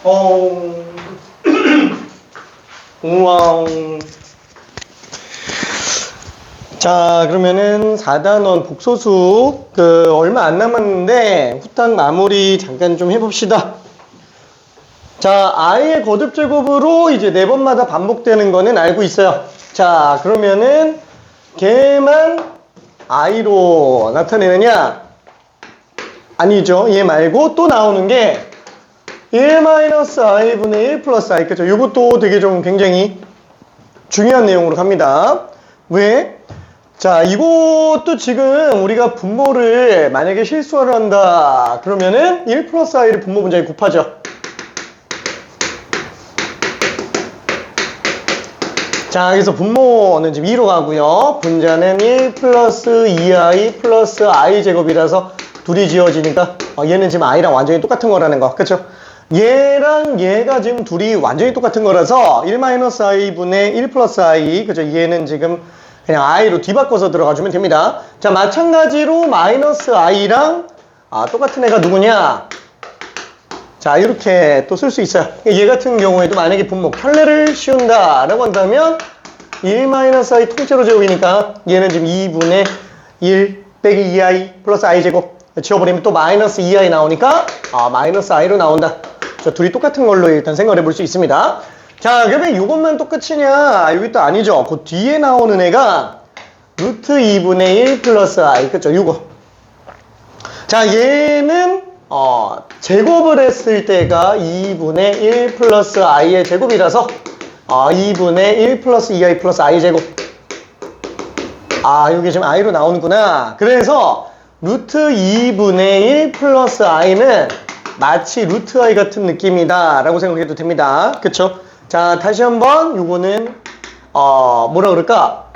어, 우와. 자, 그러면은 4단원 복소수 얼마 안 남았는데 후딱 마무리 잠깐 좀 해봅시다. 자, i의 거듭 제곱으로 이제 4번마다 반복되는 거는 알고 있어요. 자, 그러면은 걔만 i로 나타내느냐? 아니죠. 얘 말고 또 나오는 게 1-i분의 1 플러스 i. 그죠? 이것도 되게 좀 굉장히 중요한 내용으로 갑니다. 왜? 자, 이것도 지금 우리가 분모를 만약에 실수를 한다 그러면은 1 플러스 i를 분모 분자에 곱하죠. 자, 그래서 분모는 지금 2로 가고요. 분자는 1 플러스 2i 플러스 i 제곱이라서 둘이 지어지니까 얘는 지금 i랑 완전히 똑같은 거라는 거. 그쵸? 얘랑 얘가 지금 둘이 완전히 똑같은 거라서 1-i분의 1 플러스 i. 그죠? 얘는 지금 그냥 i로 뒤바꿔서 들어가주면 됩니다. 자, 마찬가지로 마이너스 i랑 똑같은 애가 누구냐? 자, 이렇게 또 쓸 수 있어요. 얘 같은 경우에도 만약에 분모 켤레를 씌운다 라고 한다면 1-i 통째로 제곱이니까 얘는 지금 2분의 1 빼기 2i 플러스 i 제곱 지워버리면 또 마이너스 2i 나오니까 마이너스 i로 나온다. 자, 둘이 똑같은 걸로 일단 생각을 해볼 수 있습니다. 자, 그러면 이것만 또 끝이냐? 여기 또 아니죠. 그 뒤에 나오는 애가 루트 2분의 1 플러스 i. 그쵸? 이거. 자, 얘는 제곱을 했을 때가 2분의 1 플러스 i의 제곱이라서 2분의 1 플러스 2i 플러스 i 제곱. 여기 지금 i로 나오는구나. 그래서 루트 2분의 1 플러스 i는 마치 루트 i 같은 느낌이다 라고 생각해도 됩니다. 그쵸? 자, 다시 한번 요거는 뭐라 그럴까?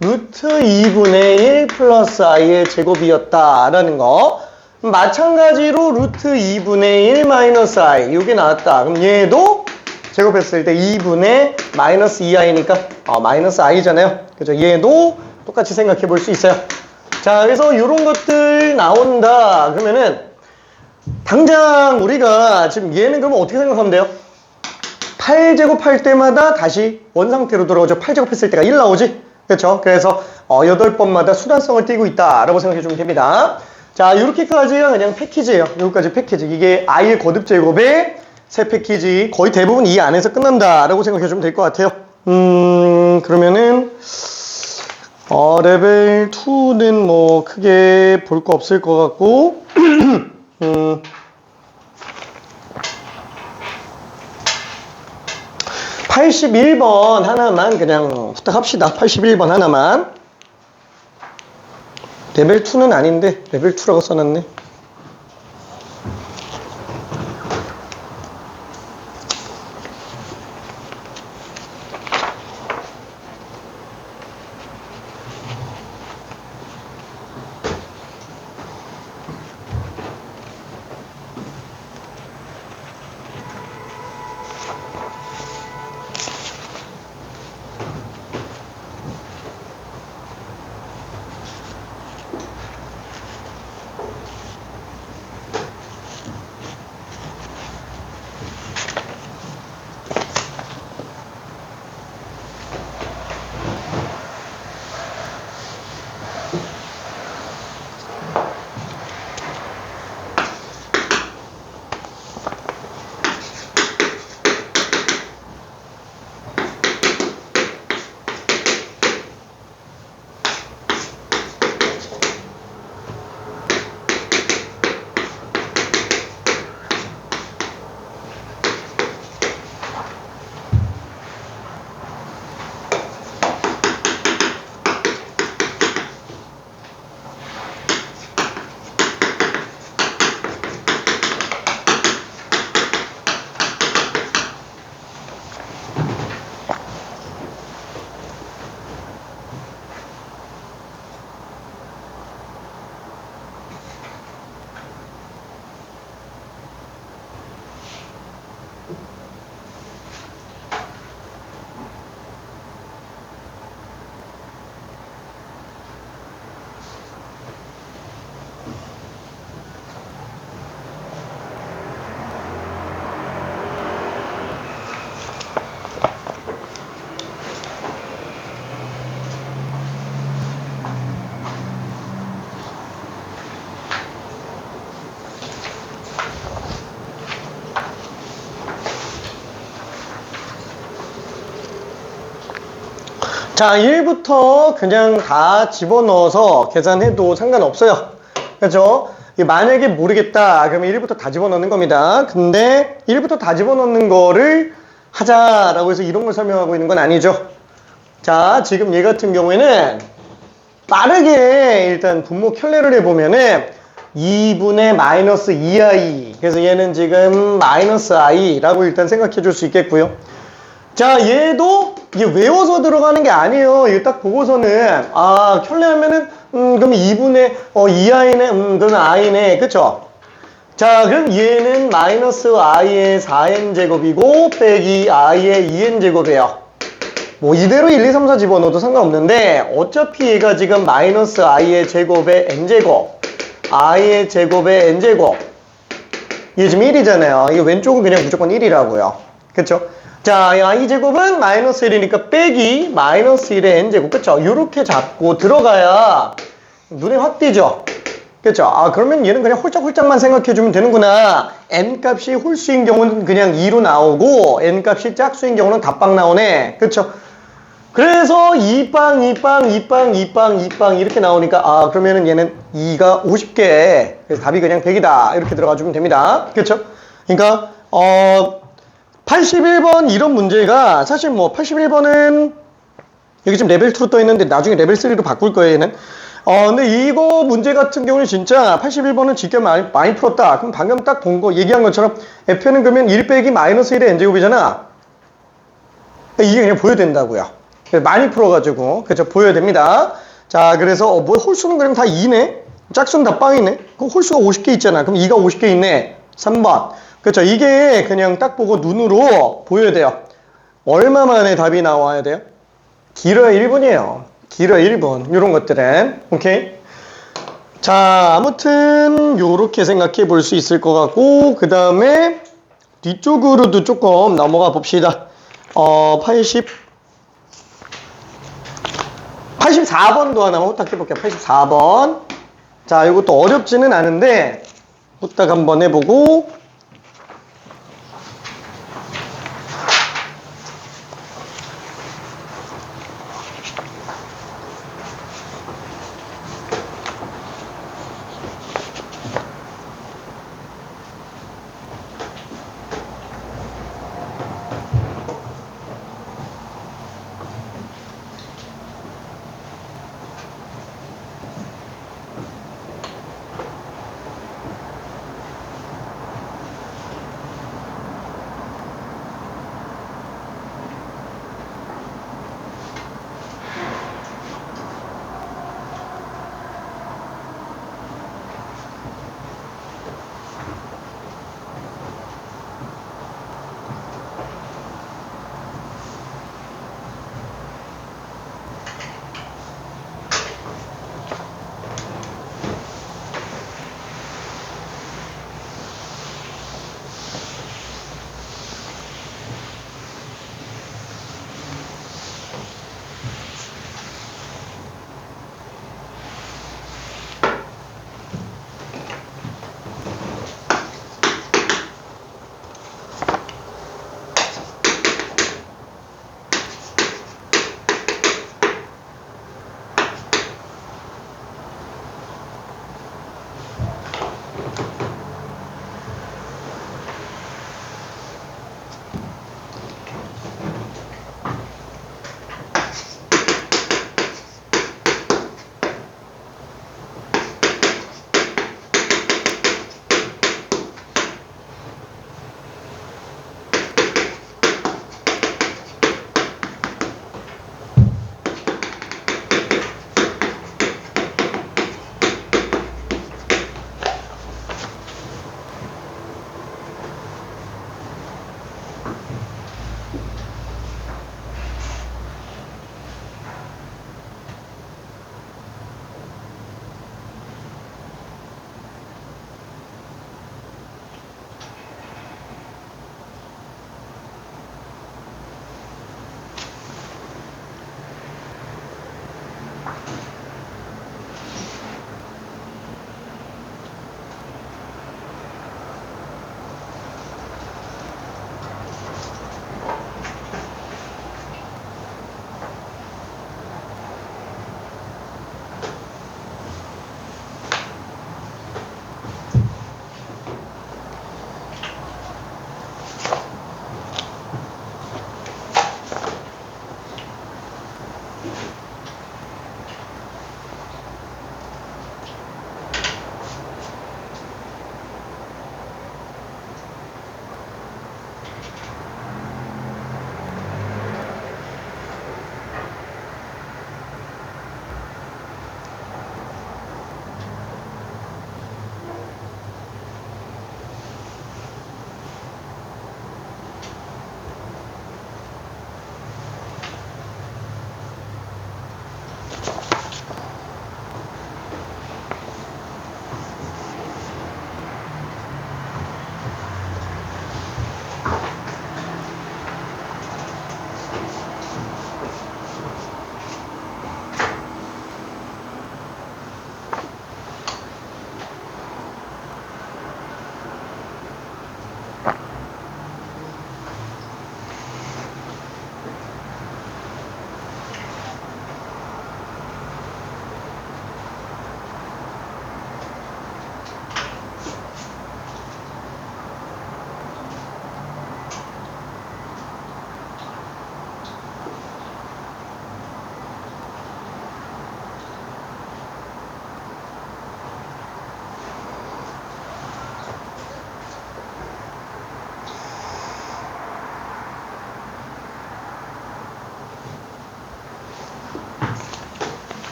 루트 2분의 1 플러스 i의 제곱이었다라는 거. 마찬가지로 루트 2분의 1 마이너스 i 이게 나왔다. 그럼 얘도 제곱했을 때 2분의 마이너스 2i니까 마이너스 i잖아요. 그죠? 얘도 똑같이 생각해 볼 수 있어요. 자, 그래서 이런 것들 나온다 그러면은 당장 우리가 지금 얘는 그러면 어떻게 생각하면 돼요? 8제곱 할 때마다 다시 원상태로 돌아오죠. 8제곱 했을 때가 1 나오지? 그렇죠? 그래서 8번마다 수단성을 띠고 있다라고 생각해 주면 됩니다. 자, 이렇게까지가 그냥 패키지예요. 여기까지 패키지. 이게 i의 거듭 제곱의 세 패키지. 거의 대부분 이 안에서 끝난다라고 생각해 주면 될 것 같아요. 그러면은 레벨 2는 뭐 크게 볼 거 없을 것 같고 81번 하나만 그냥 부탁합시다. 81번 하나만. 레벨 2는 아닌데 레벨 2라고 써놨네. 자, 1부터 그냥 다 집어넣어서 계산해도 상관없어요. 그죠? 만약에 모르겠다 그러면 1부터 다 집어넣는 겁니다. 근데 1부터 다 집어넣는 거를 하자라고 해서 이런 걸 설명하고 있는 건 아니죠. 자, 지금 얘 같은 경우에는 빠르게 일단 분모 켤레를 해보면은 2분의 마이너스 2i, 그래서 얘는 지금 마이너스 i라고 일단 생각해 줄 수 있겠고요. 자, 얘도 이게 외워서 들어가는 게 아니에요. 이거 딱 보고서는 켤레 하면은 그럼 2분의 2i네, 그럼 i네, 그쵸? 자, 그럼 얘는 마이너스 i의 4n제곱이고 빼기 i의 2n제곱이에요. 뭐 이대로 1, 2, 3, 4 집어넣어도 상관없는데 어차피 얘가 지금 마이너스 i의 제곱에 n제곱, i의 제곱에 n제곱, 이게 지금 1이잖아요. 이게 왼쪽은 그냥 무조건 1이라고요. 그쵸? 자, i제곱은 마이너스 1이니까 빼기 마이너스 1의 n제곱, 그쵸? 요렇게 잡고 들어가야 눈에 확 띄죠? 그쵸? 그러면 얘는 그냥 홀짝홀짝만 생각해주면 되는구나. n값이 홀수인 경우는 그냥 2로 나오고 n값이 짝수인 경우는 답방 나오네. 그쵸? 그래서 2빵, 2빵, 2빵, 2빵, 2빵 이렇게 나오니까 그러면은 얘는 2가 50개. 그래서 답이 그냥 100이다. 이렇게 들어가주면 됩니다. 그쵸? 그러니까 81번 이런 문제가 사실 뭐 81번은 여기 지금 레벨 2로 떠 있는데 나중에 레벨 3로 바꿀 거예요, 얘는. 근데 이거 문제 같은 경우는 진짜 81번은 진짜 많이 풀었다. 그럼 방금 딱 본 거 얘기한 것처럼 F는 그러면 1 빼기 마이너스 1의 n제곱이잖아. 이게 그냥 보여야 된다고요. 많이 풀어가지고 그쵸, 보여야 됩니다. 자, 그래서 뭐 홀수는 그럼 다 2네, 짝수는 다 빵이네. 그럼 홀수가 50개 있잖아. 그럼 2가 50개 있네. 3번. 그쵸, 이게 그냥 딱 보고 눈으로 보여야 돼요. 얼마 만에 답이 나와야 돼요? 길어야 1분이에요. 길어야 1분. 이런 것들은. 오케이? 자, 아무튼 요렇게 생각해 볼 수 있을 것 같고, 그 다음에 뒤쪽으로도 조금 넘어가 봅시다. 84번도 하나만 후딱 해볼게요. 84번. 자, 이것도 어렵지는 않은데 후딱 한번 해보고,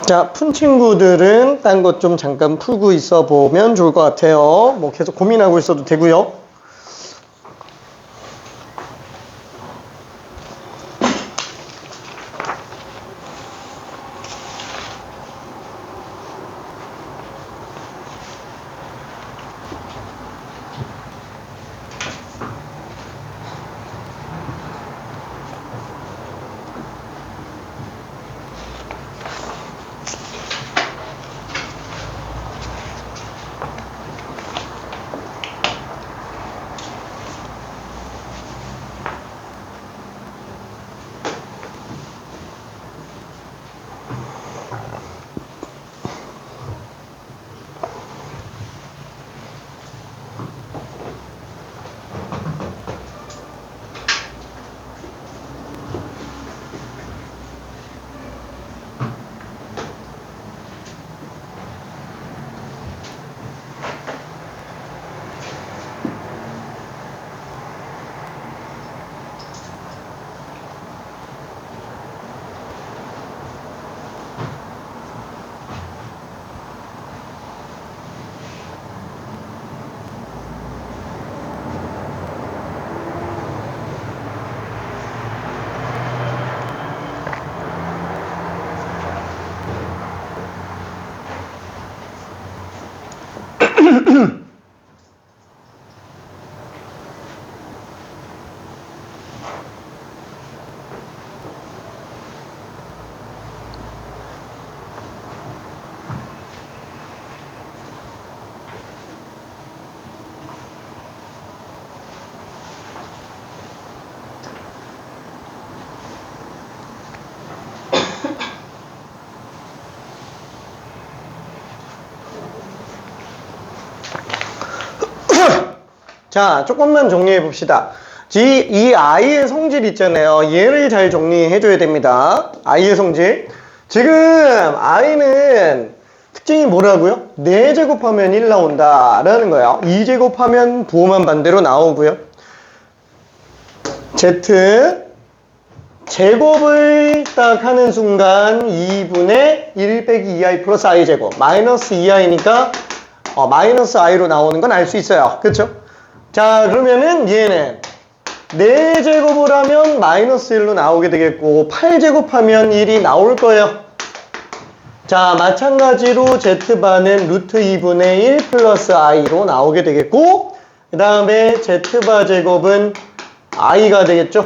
자, 푼 친구들은 딴 것 좀 잠깐 풀고 있어 보면 좋을 것 같아요. 뭐 계속 고민하고 있어도 되고요. 자, 조금만 정리해 봅시다. 이 i의 성질 있잖아요. 얘를 잘 정리해 줘야 됩니다. i의 성질. 지금 i는 특징이 뭐라고요? 4제곱하면 1 나온다 라는 거예요. 2제곱하면 부호만 반대로 나오고요. z 제곱을 딱 하는 순간 2분의 1 빼기 2i 플러스 i 제곱 마이너스 2i니까 마이너스 i로 나오는 건 알 수 있어요. 그쵸? 자, 그러면은 얘는 4제곱을 하면 마이너스 1로 나오게 되겠고 8제곱하면 1이 나올 거예요. 자, 마찬가지로 z바는 루트 2분의 1 플러스 i로 나오게 되겠고 그 다음에 z바 제곱은 i가 되겠죠.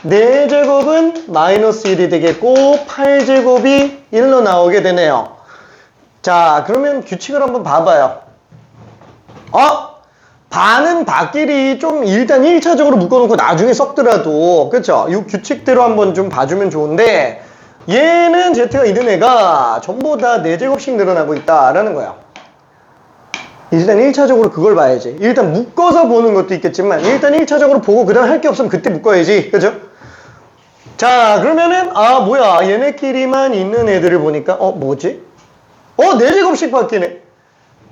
4제곱은 마이너스 1이 되겠고 8제곱이 1로 나오게 되네요. 자, 그러면 규칙을 한번 봐봐요. 반은 바끼리 좀 일단 1차적으로 묶어놓고 나중에 섞더라도 그쵸? 이 규칙대로 한번 좀 봐주면 좋은데 얘는 z가 있는 애가 전부 다 4제곱씩 늘어나고 있다라는 거야. 일단 1차적으로 그걸 봐야지. 일단 묶어서 보는 것도 있겠지만 일단 1차적으로 보고 그 다음 할 게 없으면 그때 묶어야지. 그죠? 자, 그러면은 뭐야 얘네끼리만 있는 애들을 보니까 뭐지? 4제곱씩 바뀌네.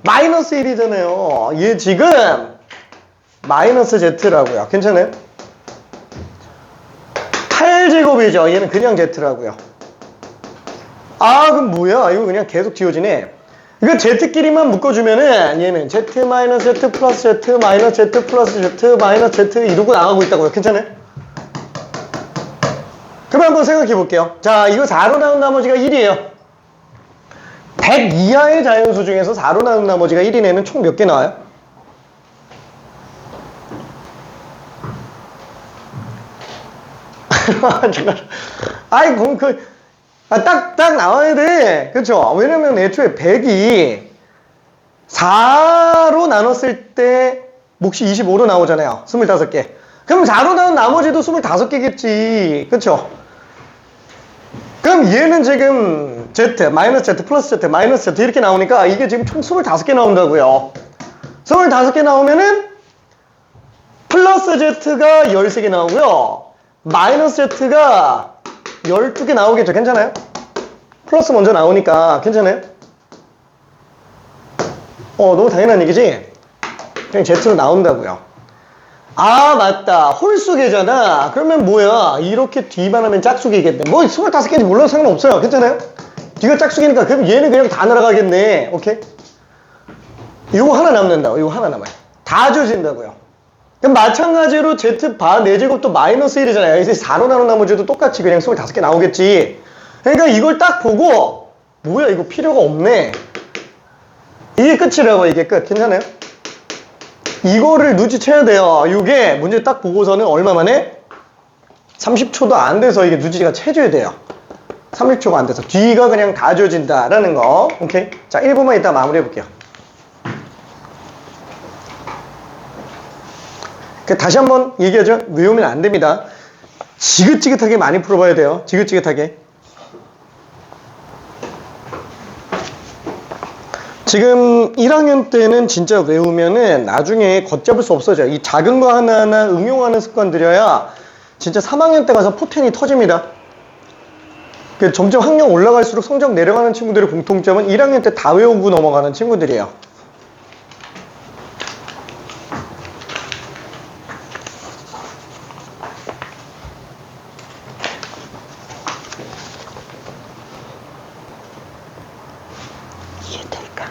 마이너스 1이잖아요. 얘 지금 마이너스 z라고요. 괜찮아요? 8제곱이죠. 얘는 그냥 z라고요. 그럼 뭐야? 이거 그냥 계속 지워지네. 이거 z끼리만 묶어주면은 얘는 z 마이너스 z 플러스 z 마이너스 z 플러스 z 마이너스 z 이러고 나가고 있다고요. 괜찮아요? 그럼 한번 생각해 볼게요. 자, 이거 4로 나온 나머지가 1이에요. 100 이하의 자연수 중에서 4로 나온 나머지가 1인 애는 총 몇 개 나와요? 잠깐. 그럼 딱 나와야 돼. 그쵸? 왜냐면 애초에 100이 4로 나눴을 때 몫이 25로 나오잖아요. 25개. 그럼 4로 나온 나머지도 25개겠지. 그쵸? 그럼 얘는 지금 z, 마이너스 z, 플러스 z, 마이너스 z 이렇게 나오니까 이게 지금 총 25개 나온다고요. 25개 나오면은 플러스 z가 13개 나오고요. 마이너스 z가 12개 나오겠죠. 괜찮아요? 플러스 먼저 나오니까 괜찮아요? 너무 당연한 얘기지? 그냥 z로 나온다고요. 맞다. 홀수계잖아. 그러면 뭐야? 이렇게 뒤만 하면 짝수계겠네. 뭐 25개인지 물론 상관없어요. 괜찮아요? 뒤가 짝수기니까 그럼 얘는 그냥 다 날아가겠네. 오케이? 이거 하나 남는다. 이거 하나 남아요. 다 지워진다고요. 그럼 마찬가지로 Z바 4제곱도 마이너스 1이잖아요. 이제 4로 나눈 나머지도 똑같이 그냥 25개 나오겠지. 그러니까 이걸 딱 보고 뭐야 이거 필요가 없네. 이게 끝이라고. 이게 끝. 괜찮아요? 이거를 눈치채야 돼요. 이게 문제 딱 보고서는 얼마 만에? 30초도 안 돼서 이게 눈치가 채줘야 돼요. 30초가 안 돼서 뒤가 그냥 다 지워진다라는 거. 오케이? 자, 1번만 이따 마무리 해볼게요. 다시 한번 얘기하죠. 외우면 안 됩니다. 지긋지긋하게 많이 풀어봐야 돼요. 지긋지긋하게. 지금 1학년 때는 진짜 외우면은 나중에 걷잡을 수 없어져요. 이 작은 거 하나하나 응용하는 습관 들여야 진짜 3학년 때 가서 포텐이 터집니다. 점점 학년 올라갈수록 성적 내려가는 친구들의 공통점은 1학년 때 다 외우고 넘어가는 친구들이에요. 이해될까?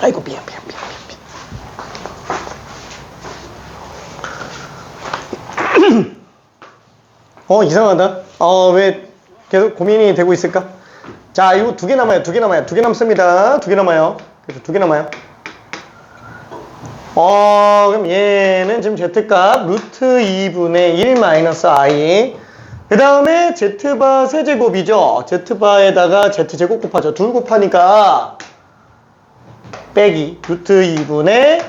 아이고 미안. 이상하다. 왜 계속 고민이 되고 있을까? 자, 이거 2개 남아요. 2개 남습니다. 2개 남아요. 그래서 2개 남아요. 그럼 얘는 지금 Z값 루트 2분의 1 마이너스 I. 그 다음에 Z바 세제곱이죠. Z바에다가 Z제곱 곱하죠. 둘 곱하니까 빼기 루트 2분의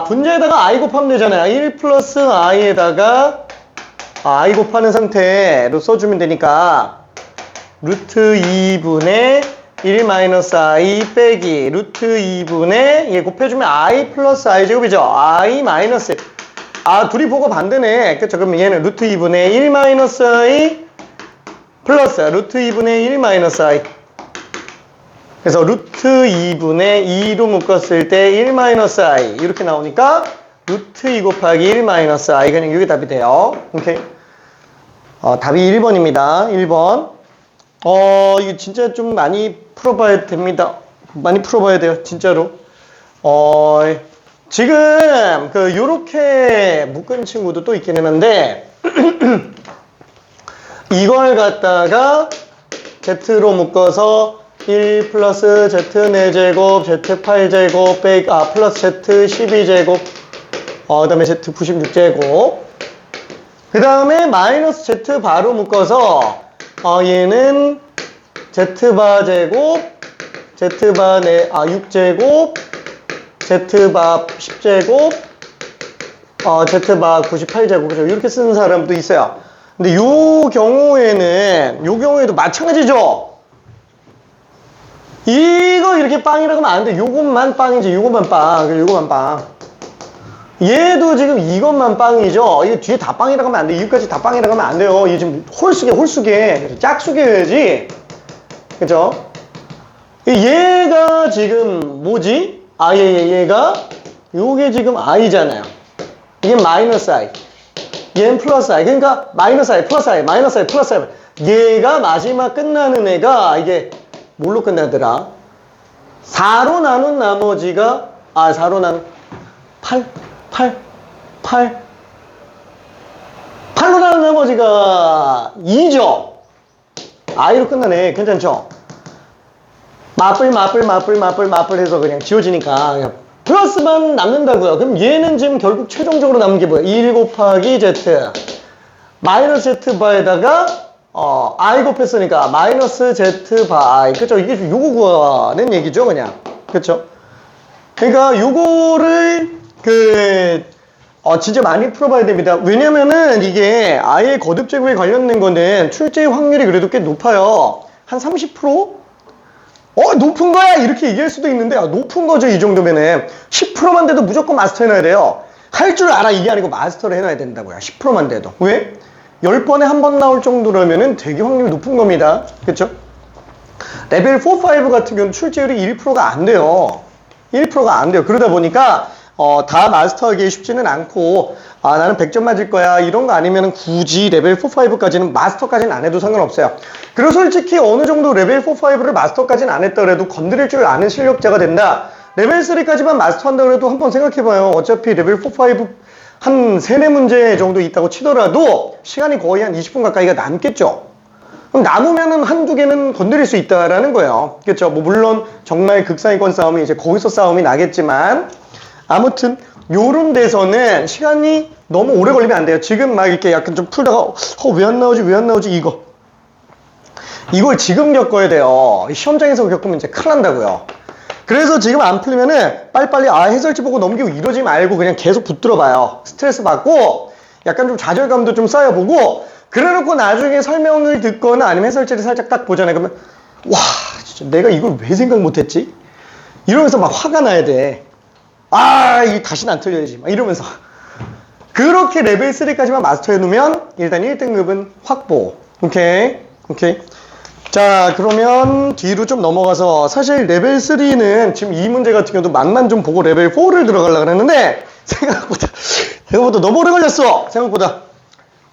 분자에다가 I 곱하면 되잖아요. 1 플러스 I에다가 I 곱하는 상태로 써주면 되니까 루트 2분의 1 마이너스 I 빼기 루트 2분의 얘 곱해주면 I 플러스 I 제곱이죠. I 마이너스 둘이 보고 반대네. 그쵸? 그럼 얘는 루트 2분의 1 마이너스 I 플러스 루트 2분의 1 마이너스 I 그래서 루트 2분의 2로 묶었을 때 1-i 이렇게 나오니까 루트 2 곱하기 1-i 그냥 이게 답이 돼요. 오케이. 답이 1번입니다. 1번. 이거 진짜 좀 많이 풀어봐야 됩니다. 많이 풀어봐야 돼요. 진짜로. 지금 요렇게 묶은 친구도 또 있긴 했는데 이걸 갖다가 Z로 묶어서 1 플러스 Z 4제곱, Z 8제곱, 플러스 Z 12제곱, 그 다음에 Z 96제곱. 그 다음에 마이너스 Z 바로 묶어서, 얘는 Z 바 제곱, Z 바 6제곱, Z 바 10제곱, Z 바 98제곱. 그죠? 이렇게 쓰는 사람도 있어요. 근데 요 경우에도 마찬가지죠? 이거 이렇게 빵이라고 하면 안 돼. 요것만 빵이지. 요것만 빵. 요것만 빵. 얘도 지금 이것만 빵이죠. 이게 뒤에 다 빵이라고 하면 안 돼. 이거까지 다 빵이라고 하면 안 돼요. 이게 지금 홀수게. 짝수게야지. 그죠? 얘가 지금 뭐지? 얘가 요게 지금 i잖아요. 이게 마이너스 i. 얘는 플러스 i. 그러니까 마이너스 i, 플러스 i, 마이너스 i, 플러스 i. 얘가 마지막 끝나는 애가 이게 뭘로 끝나더라? 4로 나눈 나머지가 4로 나눈 8로 나눈 나머지가 2죠. i로 끝나네. 괜찮죠? 마플 해서 그냥 지워지니까 그냥 플러스만 남는다고요. 그럼 얘는 지금 결국 최종적으로 남은 게 뭐야? 1 곱하기 z 마이너스 z 바에다가 i 곱했으니까 마이너스 z 바 i. 그쵸? 이게 요거 구하는 얘기죠, 그냥. 그쵸? 그러니까 요거를 진짜 많이 풀어봐야 됩니다. 왜냐면은 이게 i의 거듭 제곱에 관련된 거는 출제 확률이 그래도 꽤 높아요. 한 30%? 높은 거야! 이렇게 얘기할 수도 있는데, 높은 거죠, 이 정도면은. 10%만 돼도 무조건 마스터 해놔야 돼요. 할 줄 알아, 이게 아니고 마스터를 해놔야 된다고요. 10%만 돼도. 왜? 10번에 한 번 나올 정도라면은 되게 확률이 높은 겁니다. 그쵸? 레벨 4, 5 같은 경우는 출제율이 1%가 안 돼요. 1%가 안 돼요. 그러다 보니까, 다 마스터하기 쉽지는 않고, 나는 100점 맞을 거야. 이런 거 아니면 굳이 레벨 4, 5까지는 마스터까지는 안 해도 상관없어요. 그리고 솔직히 어느 정도 레벨 4, 5를 마스터까지는 안 했더라도 건드릴 줄 아는 실력자가 된다. 레벨 3까지만 마스터한다 그래도 한번 생각해봐요. 어차피 레벨 4, 5 한 3, 4문제 정도 있다고 치더라도 시간이 거의 한 20분 가까이가 남겠죠. 그럼 남으면은 한두 개는 건드릴 수 있다라는 거예요. 그렇죠? 물론 정말 극상위권 싸움이 이제 거기서 싸움이 나겠지만 아무튼 요런 데서는 시간이 너무 오래 걸리면 안 돼요. 지금 막 이렇게 약간 좀 풀다가 왜 안 나오지 이걸 지금 겪어야 돼요. 시험장에서 겪으면 이제 큰일 난다고요. 그래서 지금 안 풀리면은 빨리빨리 해설지 보고 넘기고 이러지 말고 그냥 계속 붙들어 봐요. 스트레스 받고 약간 좀 좌절감도 좀 쌓여보고 그래놓고 나중에 설명을 듣거나 아니면 해설지를 살짝 딱 보잖아요. 그러면 와 진짜 내가 이걸 왜 생각 못했지? 이러면서 막 화가 나야 돼. 이거 다시는 안 틀려야지 막 이러면서 그렇게 레벨 3까지만 마스터해 놓으면 일단 1등급은 확보. 오케이. 자 그러면 뒤로 좀 넘어가서 사실 레벨 3는 지금 이 문제 같은 경우도 맛만 좀 보고 레벨 4를 들어가려고 했는데 생각보다 너무 오래 걸렸어. 생각보다.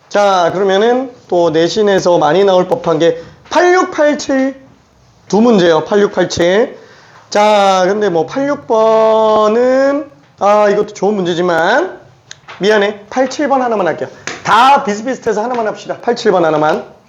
자 그러면은 또 내신에서 많이 나올 법한 게 8687 두 문제요. 8687. 자 근데 86번은 이것도 좋은 문제지만 미안해. 87번 하나만 할게요. 다 비슷비슷해서 하나만 합시다. 87번 하나만.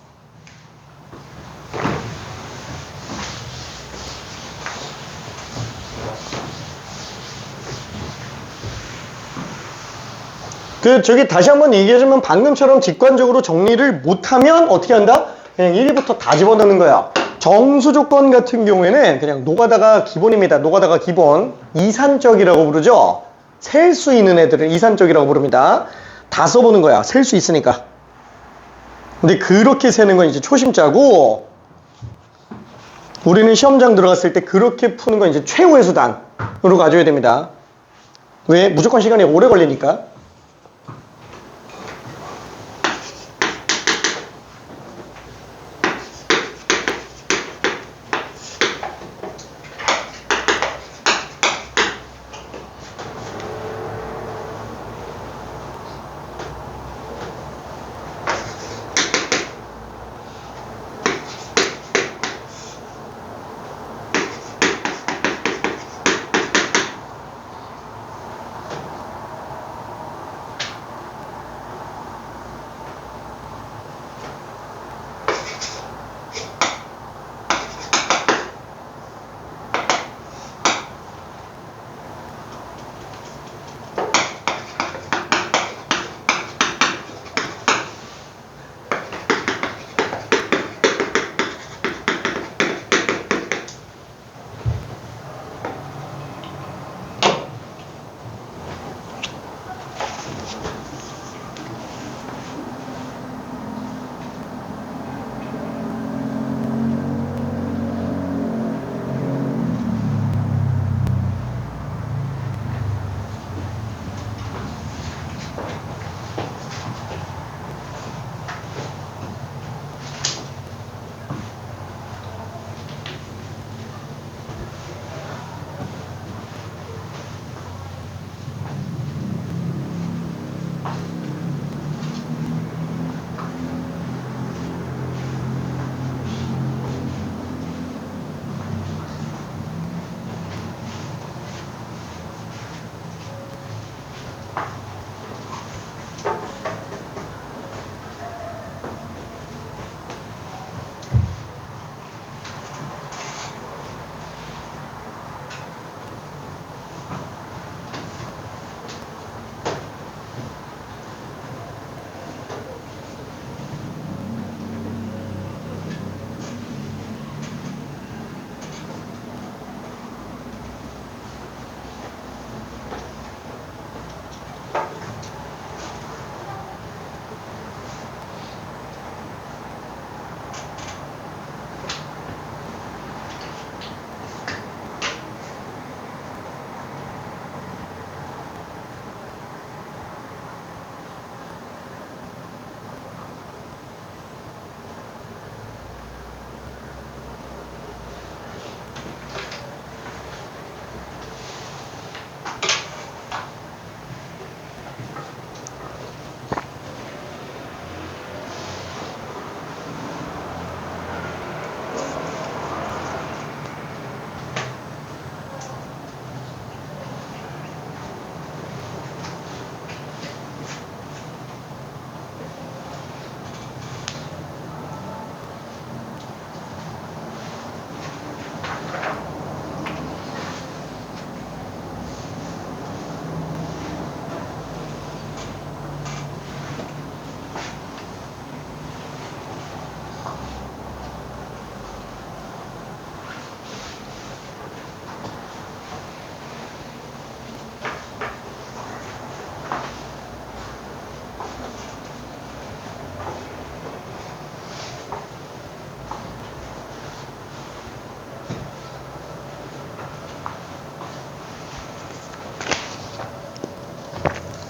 저기 다시 한번 얘기하자면 방금처럼 직관적으로 정리를 못하면 어떻게 한다? 그냥 1위부터 다 집어넣는 거야. 정수 조건 같은 경우에는 그냥 노가다가 기본입니다. 노가다가 기본. 이산적이라고 부르죠? 셀 수 있는 애들은 이산적이라고 부릅니다. 다 써보는 거야. 셀 수 있으니까. 근데 그렇게 세는 건 이제 초심자고 우리는 시험장 들어갔을 때 그렇게 푸는 건 이제 최후의 수단으로 가져야 됩니다. 왜? 무조건 시간이 오래 걸리니까.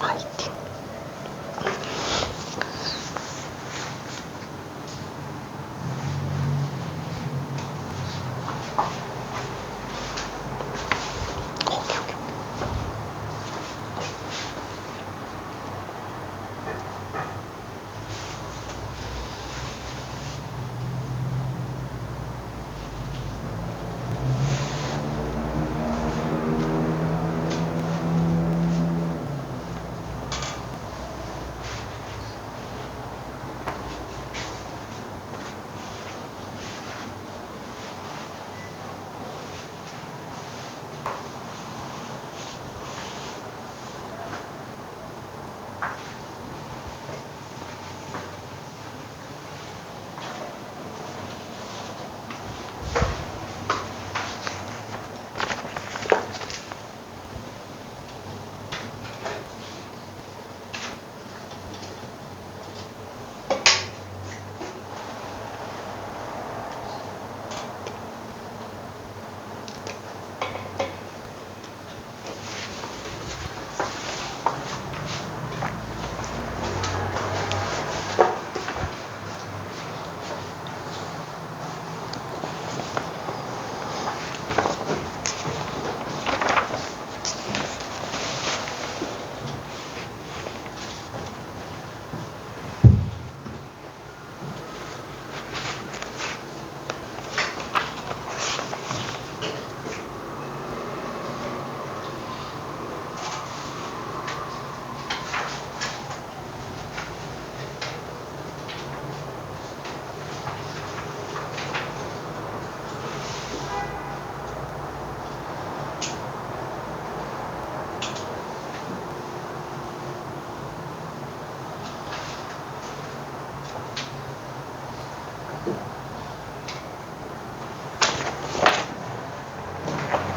파이팅.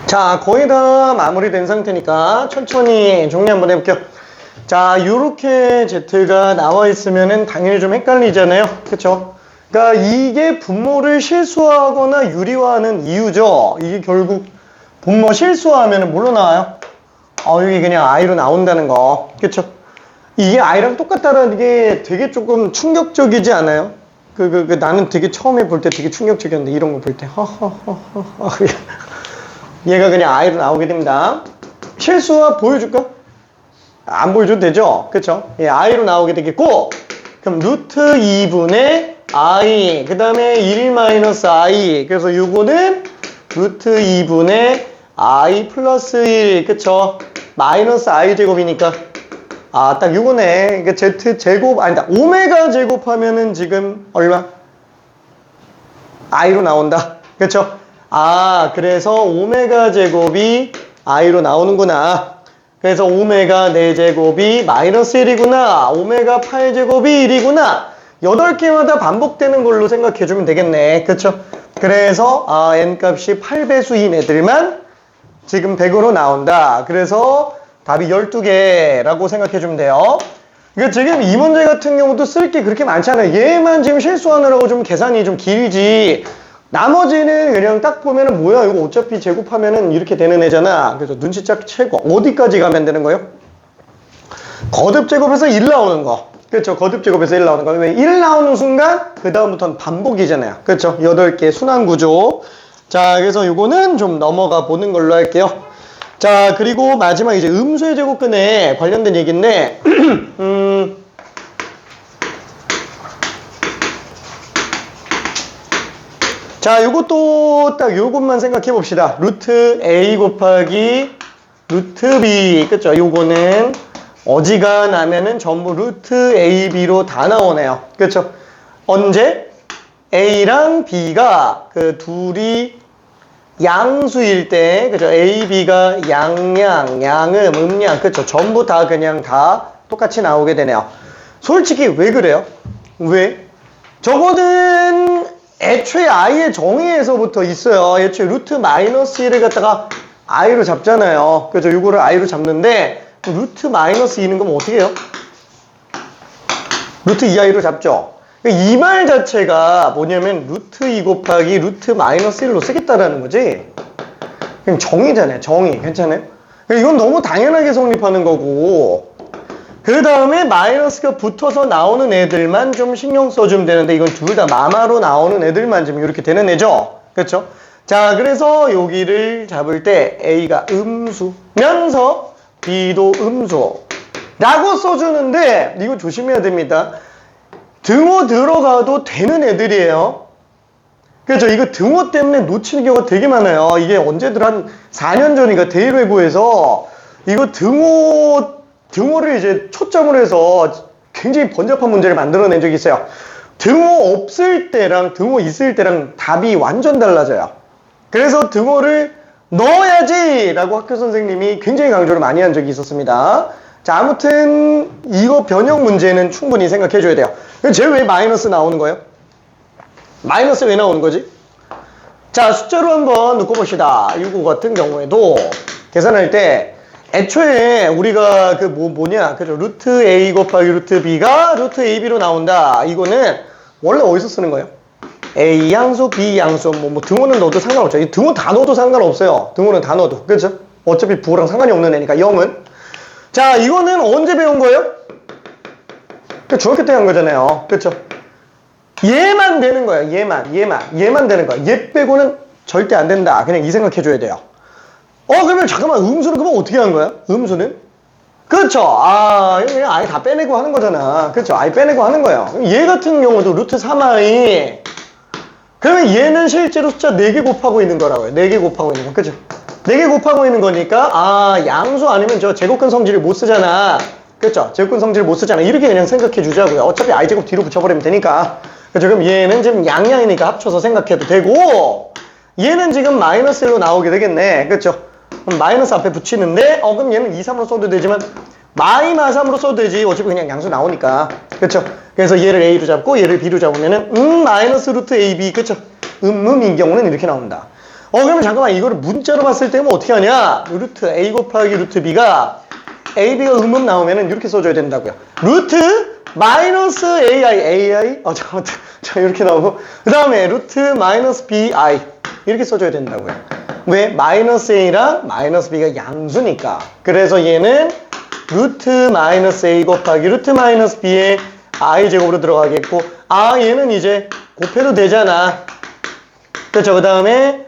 자, 거의 다 마무리된 상태니까 천천히 정리 한번 해볼게요. 자, 요렇게 Z가 나와 있으면은 당연히 좀 헷갈리잖아요. 그쵸? 그러니까 이게 분모를 실수하거나 유리화하는 이유죠. 이게 결국 분모 실수하면은 뭘로 나와요? 이게 그냥 I로 나온다는 거. 그쵸? 이게 I랑 똑같다라는 게 되게 조금 충격적이지 않아요? 나는 되게 처음에 볼 때 되게 충격적이었는데, 이런 거 볼 때. 얘가 그냥 I로 나오게 됩니다. 실수화 보여줄까? 안 보여줘도 되죠? 그쵸? 예, I로 나오게 되겠고, 그럼 루트 2분의 I, 그 다음에 1 마이너스 I. 그래서 요거는 루트 2분의 I 플러스 1. 그쵸? 마이너스 I 제곱이니까. 딱 요거네. 그러니까 Z 제곱, 아니다. 오메가 제곱하면은 지금 얼마? I로 나온다. 그쵸? 그래서 오메가 제곱이 I로 나오는구나. 그래서 오메가 4제곱이 마이너스 1이구나. 오메가 8제곱이 1이구나. 8개마다 반복되는 걸로 생각해주면 되겠네. 그쵸? 그래서 n값이 8배수인 애들만 지금 100으로 나온다. 그래서 답이 12개라고 생각해주면 돼요. 그러니까 지금 이 문제 같은 경우도 쓸 게 그렇게 많잖아요. 얘만 지금 실수하느라고 좀 계산이 좀 길지. 나머지는 그냥 딱 보면은 뭐야, 이거 어차피 제곱하면은 이렇게 되는 애잖아. 그래서 눈치짝 채고 어디까지 가면 되는 거예요? 거듭 제곱해서 1 나오는 거. 그렇죠? 거듭 제곱해서 1 나오는 거. 왜 1 나오는 순간 그 다음부터는 반복이잖아요. 그렇죠? 8개 순환 구조. 자, 그래서 요거는 좀 넘어가 보는 걸로 할게요. 자, 그리고 마지막 이제 음수의 제곱근에 관련된 얘기인데 자, 요것도 딱 요것만 생각해 봅시다. 루트 A 곱하기 루트 B. 그쵸? 요거는 어지간하면은 전부 루트 AB로 다 나오네요. 그쵸? 언제? A랑 B가 그 둘이 양수일 때, 그죠? A, B가 양양, 양음, 음양. 그쵸? 전부 다 그냥 다 똑같이 나오게 되네요. 솔직히 왜 그래요? 왜? 저거는 애초에 I의 정의에서부터 있어요. 애초에 루트 마이너스 1을 갖다가 I로 잡잖아요. 그죠? 요거를 I로 잡는데, 루트 마이너스 2는 그럼 어떻게 해요? 루트 2I로 잡죠? 이 말 자체가 뭐냐면, 루트 2 곱하기 루트 마이너스 1로 쓰겠다라는 거지. 그냥 정의잖아요. 정의. 괜찮아요? 이건 너무 당연하게 성립하는 거고, 그 다음에 마이너스가 붙어서 나오는 애들만 좀 신경 써주면 되는데 이건 둘 다 마마로 나오는 애들만 좀 이렇게 되는 애죠. 그렇죠? 자, 그래서 여기를 잡을 때 A가 음수면서 B도 음수 라고 써주는데 이거 조심해야 됩니다. 등호 들어가도 되는 애들이에요. 그렇죠? 이거 등호 때문에 놓치는 경우가 되게 많아요. 이게 언제들 한 4년 전인가 대일외고에서 이거 등호를 이제 초점으로 해서 굉장히 번잡한 문제를 만들어낸 적이 있어요. 등호 없을 때랑 등호 있을 때랑 답이 완전 달라져요. 그래서 등호를 넣어야지 라고 학교 선생님이 굉장히 강조를 많이 한 적이 있었습니다. 자, 아무튼 이거 변형 문제는 충분히 생각해 줘야 돼요. 쟤 왜 마이너스 나오는 거예요? 마이너스 왜 나오는 거지? 자, 숫자로 한번 놓고 봅시다. 이거 같은 경우에도 계산할 때 애초에 우리가 그죠? 루트 A 곱하기 루트 B가 루트 AB로 나온다. 이거는 원래 어디서 쓰는 거예요? A 양수, B 양수, 등호는 넣어도 상관없죠. 이 등호 다 넣어도 상관없어요. 등호는 다 넣어도. 그렇죠? 어차피 부호랑 상관이 없는 애니까 0은. 자, 이거는 언제 배운 거예요? 중학교 때 한 거잖아요. 그렇죠? 얘만 되는 거예요. 얘만 되는 거야. 얘 빼고는 절대 안 된다. 그냥 이 생각 해줘야 돼요. 그러면 잠깐만, 음수는 그럼 어떻게 하는 거야? 음수는? 그렇죠. 그냥 아예 다 빼내고 하는 거잖아. 그렇죠. 아예 빼내고 하는 거예요. 얘 같은 경우도 루트 3i. 그러면 얘는 실제로 숫자 4개 곱하고 있는 거라고요. 4개 곱하고 있는 거. 그죠? 4개 곱하고 있는 거니까, 양수 아니면 저 제곱근 성질을 못 쓰잖아. 그렇죠? 제곱근 성질을 못 쓰잖아. 이렇게 그냥 생각해 주자고요. 어차피 i제곱 뒤로 붙여버리면 되니까. 그렇죠? 그럼 얘는 지금 양양이니까 합쳐서 생각해도 되고, 얘는 지금 마이너스 1로 나오게 되겠네. 그렇죠? 그럼 마이너스 앞에 붙이는데, 그럼 얘는 2, 3으로 써도 되지만, 마이너스 3으로 써도 되지. 어차피 그냥 양수 나오니까. 그렇죠? 그래서 얘를 A로 잡고, 얘를 B로 잡으면은, 마이너스 루트 AB. 그렇죠? 음인 경우는 이렇게 나온다. 그러면 잠깐만, 이거를 문자로 봤을 때는 어떻게 하냐? 루트 A 곱하기 루트 B가, AB가 나오면은 이렇게 써줘야 된다고요. 루트 마이너스 AI. 잠깐만. 자, 이렇게 나오고. 그 다음에 루트 마이너스 BI. 이렇게 써줘야 된다고요. 왜? 마이너스 A랑 마이너스 B가 양수니까. 그래서 얘는 루트 마이너스 A 곱하기 루트 마이너스 B의 I제곱으로 들어가겠고, 얘는 이제 곱해도 되잖아. 그렇죠? 그 다음에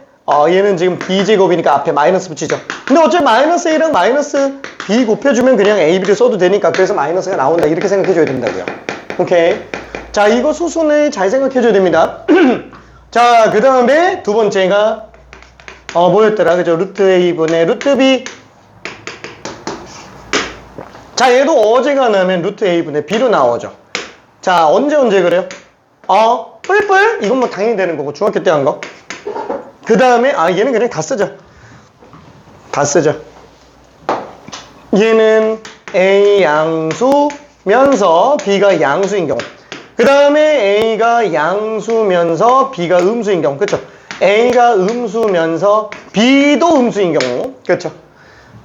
얘는 지금 B제곱이니까 앞에 마이너스 붙이죠. 근데 어차피 마이너스 A랑 마이너스 B 곱해주면 그냥 A, B를 써도 되니까 그래서 마이너스가 나온다. 이렇게 생각해줘야 된다고요. 오케이. 자, 이거 수순을 잘 생각해줘야 됩니다. 자, 그 다음에 두 번째가 뭐였더라? 그죠? 루트 A분의 루트 B. 자, 얘도 어제가 나면 루트 A분의 B로 나오죠. 자, 언제 그래요? 뿔뿔? 이건 뭐 당연히 되는 거고, 중학교 때 한 거. 그 다음에, 얘는 그냥 다 쓰죠. 얘는 A 양수면서 B가 양수인 경우. 그 다음에 A가 양수면서 B가 음수인 경우. 그쵸? A가 음수면서 B도 음수인 경우. 그쵸?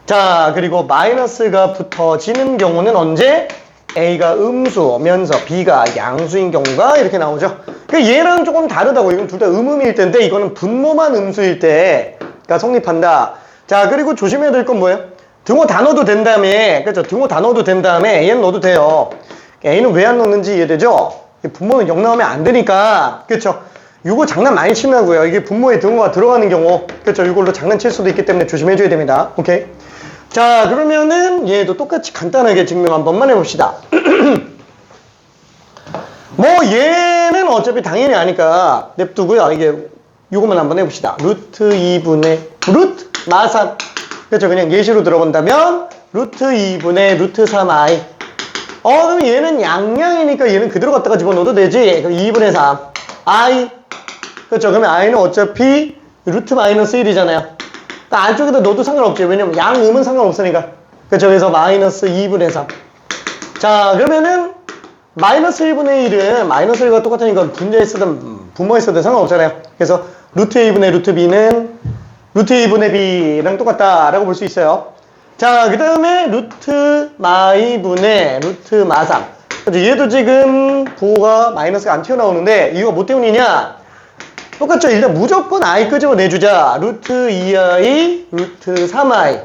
자, 그리고 마이너스가 붙어지는 경우는 언제? A가 음수면서 B가 양수인 경우가 이렇게 나오죠. 얘랑 조금 다르다고. 이건 둘 다 음음일 때인데 이거는 분모만 음수일 때가 성립한다. 자, 그리고 조심해야 될 건 뭐예요? 등호 다 넣어도 된 다음에, 그렇죠? 등호 다 넣어도 된 다음에 얘는 넣어도 돼요. A는 왜 안 넣는지 이해되죠? 분모는 0 나오면 안 되니까, 그렇죠? 이거 장난 많이 치려고요. 이게 분모에 등호가 들어가는 경우, 그렇죠? 이걸로 장난칠 수도 있기 때문에 조심해줘야 됩니다. 오케이? 자, 그러면은 얘도 똑같이 간단하게 증명 한 번만 해봅시다. 얘는 어차피 당연히 아니까 냅두고요. 요것만 한번 해봅시다. 루트 2분의 루트 마산. 그렇죠? 그냥 예시로 들어본다면 루트 2분의 루트 3i. 그럼 얘는 양양이니까 얘는 그대로 갖다가 집어넣어도 되지. 그럼 2분의 3 i. 그렇죠? 그러면 i는 어차피 루트 마이너스 1이잖아요. 안쪽에다 넣어도 상관없지. 왜냐면 양음은 상관없으니까. 그렇죠? 그래서 마이너스 2분의 3. 자, 그러면은 마이너스 1분의 1은 마이너스 1과 똑같으니까 분자에 쓰든 분모에 쓰든 상관없잖아요. 그래서 루트 A분의 루트 B는 루트 A분의 B랑 똑같다라고 볼 수 있어요. 자, 그 다음에 루트 마이분의 루트 마삼. 얘도 지금 부호가 마이너스가 안 튀어나오는데 이거 뭐 때문이냐? 똑같죠? 일단 무조건 i 끄집어내주자. 루트 2i, 루트 3i.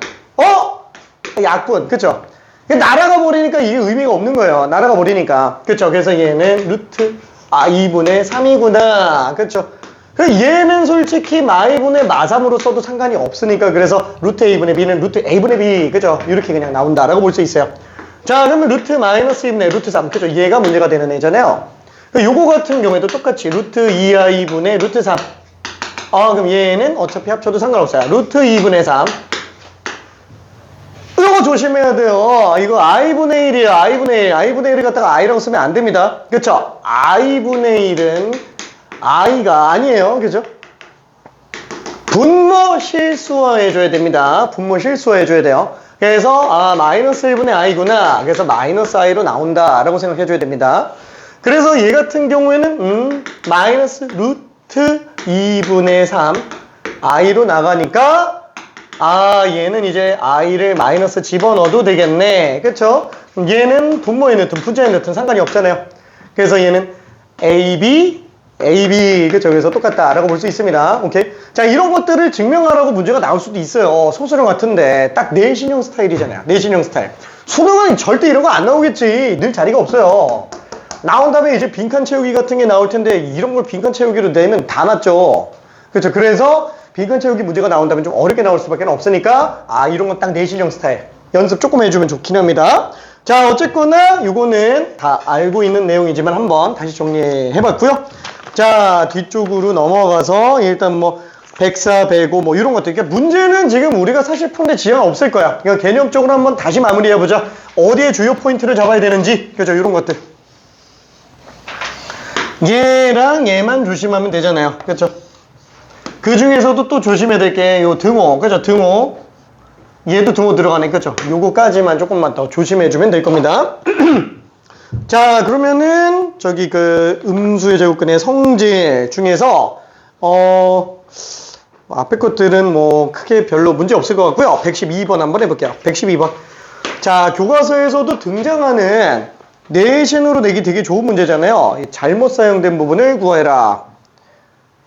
약분, 그쵸? 날아가 버리니까 이게 의미가 없는 거예요. 날아가 버리니까. 그쵸? 그래서 얘는 루트 2분의 3이구나. 그쵸? 얘는 솔직히 마이분의 마삼으로 써도 상관이 없으니까 그래서 루트 a분의 b는 루트 a분의 b. 그죠? 이렇게 그냥 나온다라고 볼 수 있어요. 자, 그러면 루트 마이너스 2분의 루트 3. 그죠? 얘가 문제가 되는 애잖아요. 요거 같은 경우에도 똑같이 루트 2i분의 루트 3. 그럼 얘는 어차피 합쳐도 상관없어요. 루트 2분의 3. 이거 조심해야 돼요. 이거 i분의 1이에요. i분의 1을 갖다가 i라고 쓰면 안 됩니다. 그쵸? i분의 1은 i가 아니에요. 그죠? 분모 실수화 해줘야 됩니다. 분모 실수화 해줘야 돼요. 그래서 마이너스 1분의 i구나. 그래서 마이너스 i로 나온다 라고 생각해줘야 됩니다. 그래서 얘 같은 경우에는 마이너스 루트 2분의 3 i로 나가니까 얘는 이제 i를 마이너스 집어넣어도 되겠네. 그쵸? 얘는 분모에 넣든 분자에 넣든 상관이 없잖아요. 그래서 얘는 AB 그쵸? 그래서 똑같다라고 볼 수 있습니다. 오케이? 자, 이런 것들을 증명하라고 문제가 나올 수도 있어요. 소수령 같은데 딱 내신형 스타일이잖아요. 내신형 스타일. 수능은 절대 이런 거 안 나오겠지. 늘 자리가 없어요. 나온 다음에 이제 빈칸 채우기 같은 게 나올 텐데 이런 걸 빈칸 채우기로 내면 다 맞죠. 그렇죠? 그래서 빈칸 채우기 문제가 나온다면 좀 어렵게 나올 수밖에 없으니까 이런 건 딱 내신형 스타일 연습 조금 해주면 좋긴 합니다. 자, 어쨌거나 이거는 다 알고 있는 내용이지만 한번 다시 정리해봤고요. 자, 뒤쪽으로 넘어가서 일단 뭐 104, 105 뭐 이런 것들. 그러니까 문제는 지금 우리가 사실 푸는데 지장 없을 거야. 그러니까 개념적으로 한번 다시 마무리해보자. 어디에 주요 포인트를 잡아야 되는지. 그죠? 이런 것들. 얘랑 얘만 조심하면 되잖아요. 그렇죠? 그 중에서도 또 조심해야 될 게 요 등호. 그죠? 등호. 얘도 등호 들어가네. 그죠? 요거까지만 조금만 더 조심해주면 될 겁니다. 자, 그러면은 저기 그 음수의 제곱근의 성질 중에서 앞에 것들은 뭐 크게 별로 문제 없을 것 같고요. 112번 한번 해볼게요. 112번. 자, 교과서에서도 등장하는 내신으로 내기 되게 좋은 문제잖아요. 잘못 사용된 부분을 구해라.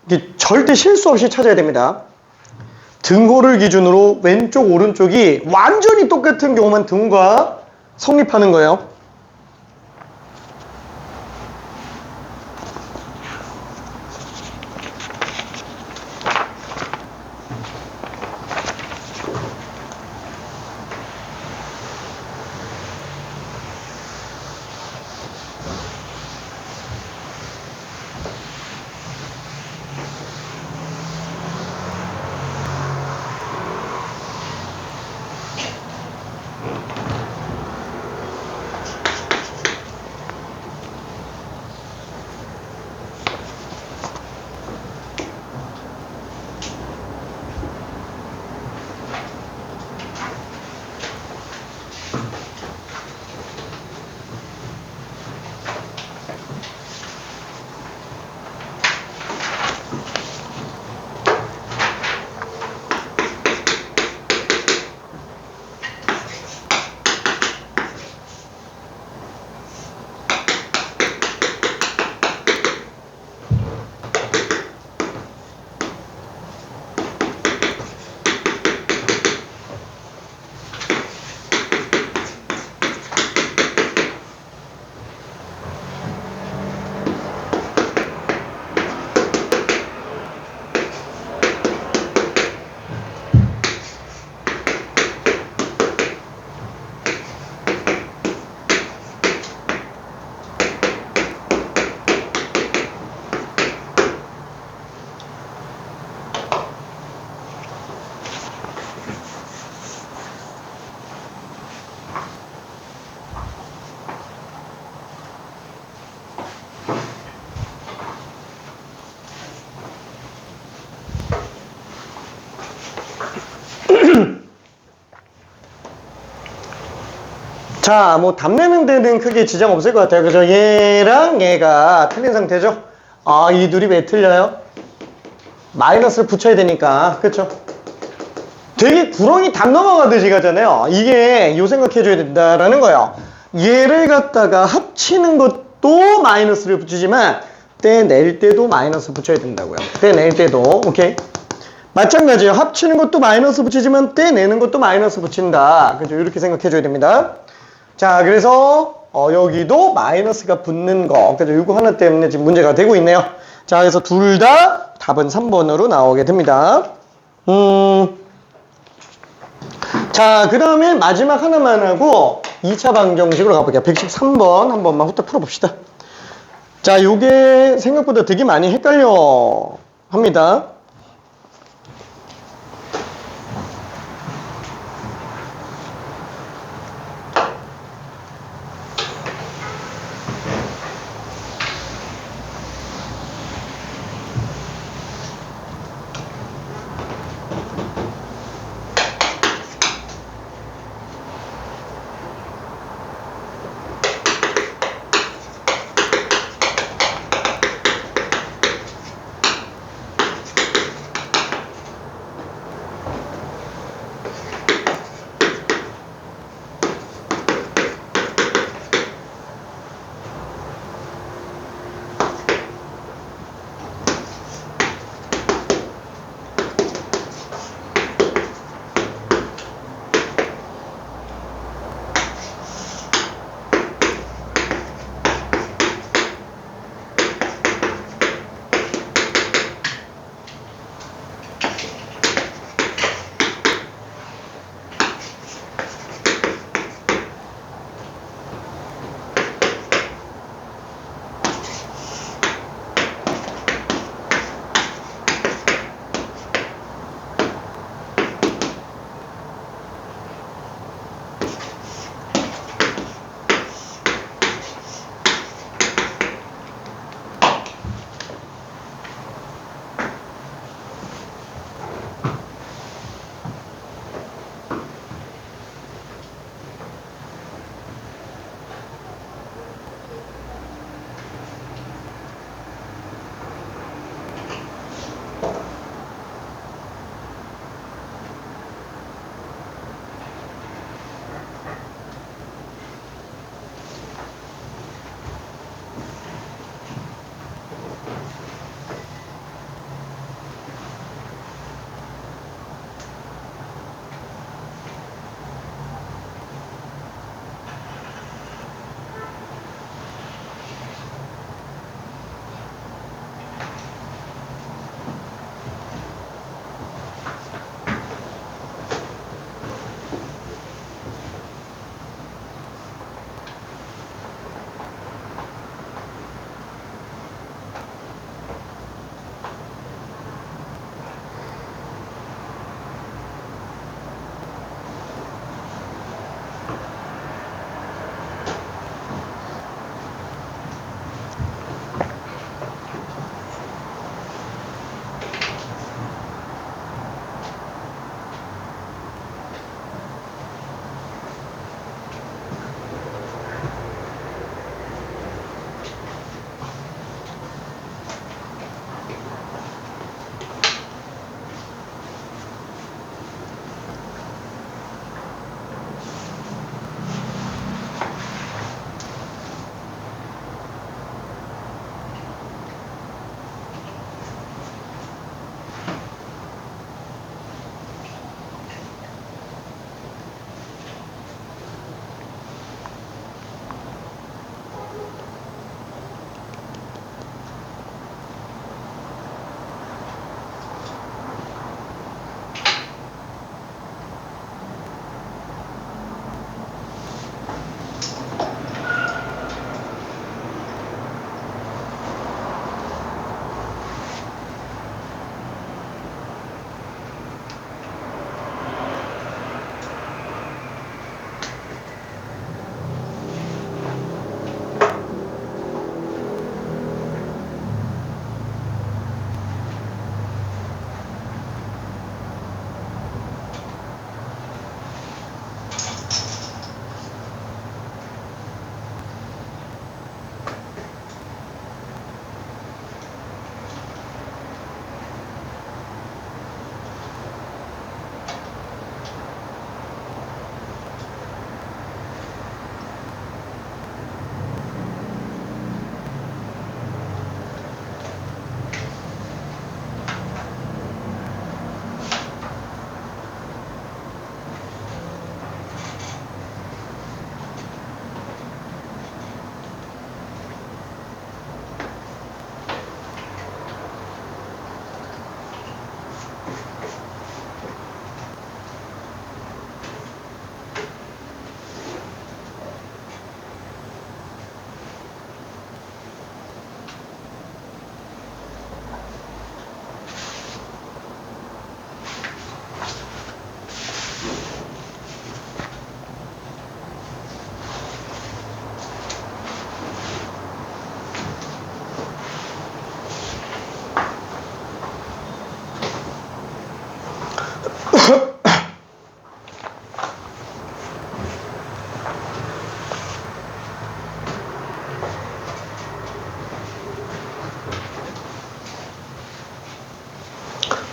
이게 절대 실수 없이 찾아야 됩니다. 등호를 기준으로 왼쪽 오른쪽이 완전히 똑같은 경우만 등호가 성립하는 거예요. 자, 뭐 답 내는 데는 크게 지장 없을 것 같아요. 그죠? 얘랑 얘가 틀린 상태죠? 이 둘이 왜 틀려요? 마이너스를 붙여야 되니까. 그쵸? 되게 구렁이 답 넘어가듯이 가잖아요. 이게 요 생각해줘야 된다라는 거예요. 얘를 갖다가 합치는 것도 마이너스를 붙이지만 떼낼 때도 마이너스 붙여야 된다고요. 떼낼 때도. 오케이? 마찬가지예요. 합치는 것도 마이너스 붙이지만 떼내는 것도 마이너스 붙인다. 그죠? 이렇게 생각해줘야 됩니다. 자, 그래서 여기도 마이너스가 붙는 거. 그죠? 이거 하나 때문에 지금 문제가 되고 있네요. 자, 그래서 둘 다 답은 3번으로 나오게 됩니다. 자, 그 다음에 마지막 하나만 하고 2차 방정식으로 가볼게요. 113번 한 번만 후딱 풀어봅시다. 자, 요게 생각보다 되게 많이 헷갈려 합니다.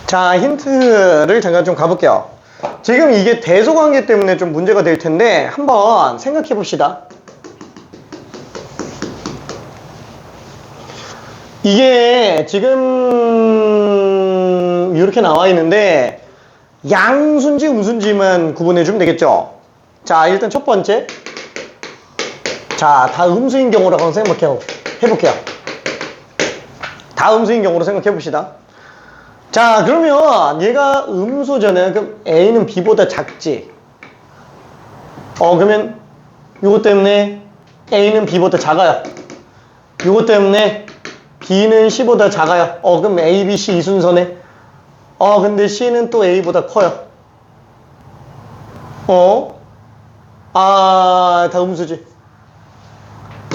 자, 힌트를 잠깐 좀 가볼게요. 지금 이게 대소관계 때문에 좀 문제가 될 텐데 한번 생각해 봅시다. 이게 지금 이렇게 나와 있는데 양수인지 음수인지만 구분해 주면 되겠죠. 자, 일단 첫 번째, 자, 다 음수인 경우라고 한번 해볼게요. 다 음수인 경우로 생각해 봅시다. 자, 그러면 얘가 음수잖아요. 그럼 A는 B보다 작지. 그러면 요거 때문에 A는 B보다 작아요. 요거 때문에 B는 C보다 작아요. 그럼 A, B, C 이 순서네. 근데 C는 또 A보다 커요. 다 음수지.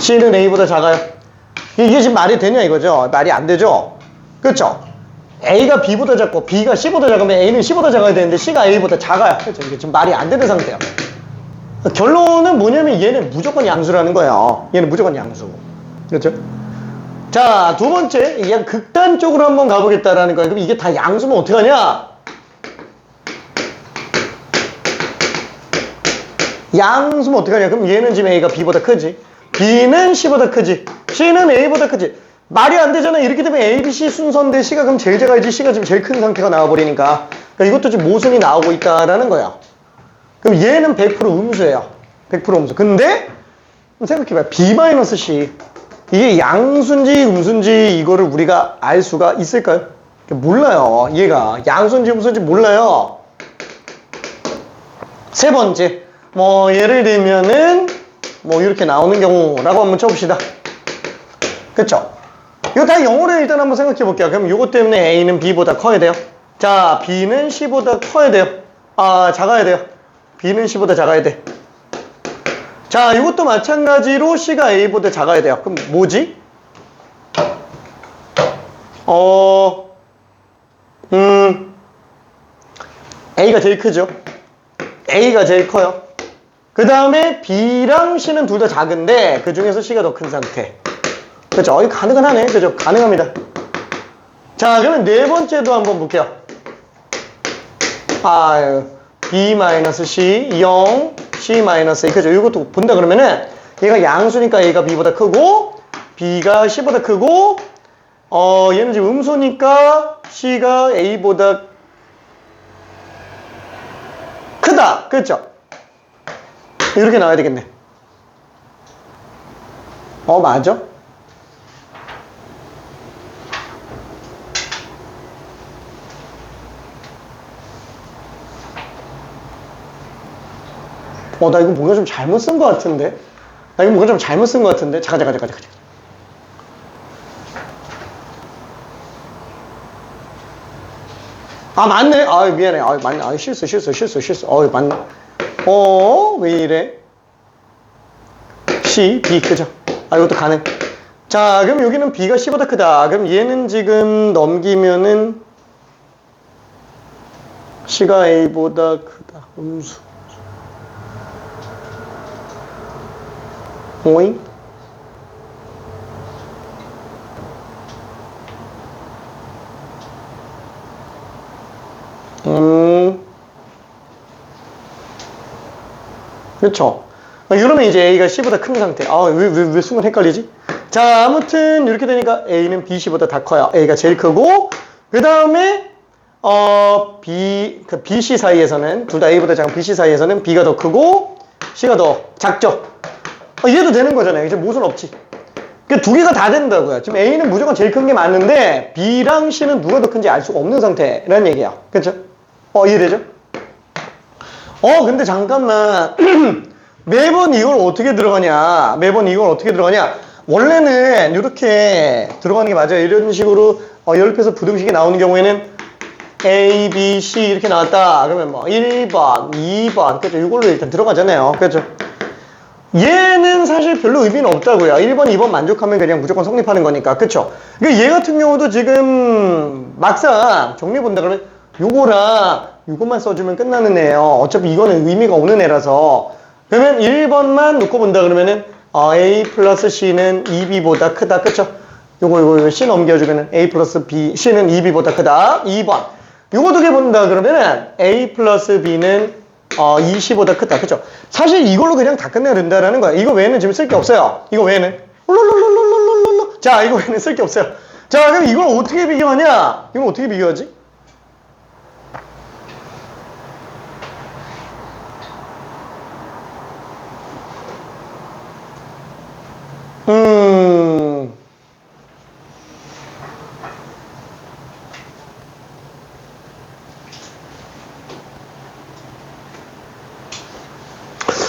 C는 A보다 작아요. 이게 지금 말이 되냐 이거죠? 말이 안 되죠? 그렇죠? A가 B보다 작고 B가 C보다 작으면 A는 C보다 작아야 되는데 C가 A보다 작아요. 그렇죠? 이게 지금 말이 안 되는 상태예요. 결론은 뭐냐면 얘는 무조건 양수라는 거예요. 얘는 무조건 양수. 그렇죠? 자, 두 번째, 그냥 극단적으로 한번 가보겠다라는 거예요. 그럼 이게 다 양수면 어떡하냐? 양수면 어떡하냐? 그럼 얘는 지금 A가 B보다 크지. B는 C보다 크지. C는 A보다 크지. 말이 안 되잖아. 이렇게 되면 A, B, C 순서인데 C가 그럼 제일 작아야지. C가 지금 제일 큰 상태가 나와버리니까. 그러니까 이것도 지금 모순이 나오고 있다라는 거야. 그럼 얘는 100% 음수예요. 100% 음수. 근데 생각해봐요. B-C. 이게 양수인지 음수인지 이거를 우리가 알 수가 있을까요? 몰라요. 얘가 양수인지 음수인지 몰라요. 세 번째, 예를 들면은 이렇게 나오는 경우라고 한번 쳐봅시다. 그쵸? 이거 다 영어로 일단 한번 생각해 볼게요. 그럼 이것 때문에 A는 B보다 커야 돼요. 자, B는 C보다 커야 돼요. 작아야 돼요. B는 C보다 작아야 돼. 자, 이것도 마찬가지로 C가 A보다 작아야 돼요. 그럼 뭐지? A가 제일 크죠? A가 제일 커요. 그 다음에 B랑 C는 둘 다 작은데 그 중에서 C가 더 큰 상태. 그렇죠? 이거 가능은 하네. 그죠? 가능합니다. 자, 그러면 네 번째도 한번 볼게요. B-C 0 C-A. 그죠? 이것도 본다 그러면은 얘가 양수니까 A가 B보다 크고 B가 C보다 크고 얘는 지금 음수니까 C가 A보다 크다. 그렇죠? 이렇게 나와야 되겠네. 맞아? 나 이거 뭔가 좀 잘못 쓴 것 같은데? 잠깐. 맞네. 미안해. 맞네. 실수. 맞네. 왜 이래? C, B, 그죠? 이것도 가능. 자, 그럼 여기는 B가 C보다 크다. 그럼 얘는 지금 넘기면은 C가 A보다 크다. 음수. 오잉? 그렇죠. 이러면 이제 A가 C보다 큰 상태. 왜 순간 헷갈리지? 자, 아무튼 이렇게 되니까 A는 B, C보다 다 커요. A가 제일 크고 그 다음에 B, C 사이에서는 둘 다 A보다 작은 B, C 사이에서는 B가 더 크고 C가 더 작죠. 이해도 되는 거잖아요. 이제 모순 없지. 두 개가 다 된다고요. 지금 A는 무조건 제일 큰 게 맞는데 B랑 C는 누가 더 큰지 알 수가 없는 상태라는 얘기야. 그렇죠? 이해되죠? 근데 잠깐만. 매번 이걸 어떻게 들어가냐? 원래는 이렇게 들어가는 게 맞아요. 이런 식으로 연립해서 부등식이 나오는 경우에는 A, B, C 이렇게 나왔다. 그러면 1번, 2번, 그렇죠? 이걸로 일단 들어가잖아요. 그렇죠? 얘는 사실 별로 의미는 없다고요. 1번, 2번 만족하면 그냥 무조건 성립하는 거니까. 그쵸? 그러니까 얘 같은 경우도 지금 막상 정리 본다 그러면 요거랑 요것만 써주면 끝나는 애예요. 어차피 이거는 의미가 없는 애라서. 그러면 1번만 놓고 본다 그러면은 A 플러스 C는 2B보다 크다. 그쵸? 요거 C 넘겨주면은 A 플러스 B, C는 2B보다 크다. 2번. 요거 두 개 본다 그러면은 A 플러스 B는 20보다 크다. 그쵸? 사실 이걸로 그냥 다 끝내야 된다라는 거야. 이거 외에는 지금 쓸 게 없어요. 이거 외에는. 롤롤롤롤롤롤롤. 자, 이거 외에는 쓸 게 없어요. 자, 그럼 이걸 어떻게 비교하냐? 이거 어떻게 비교하지?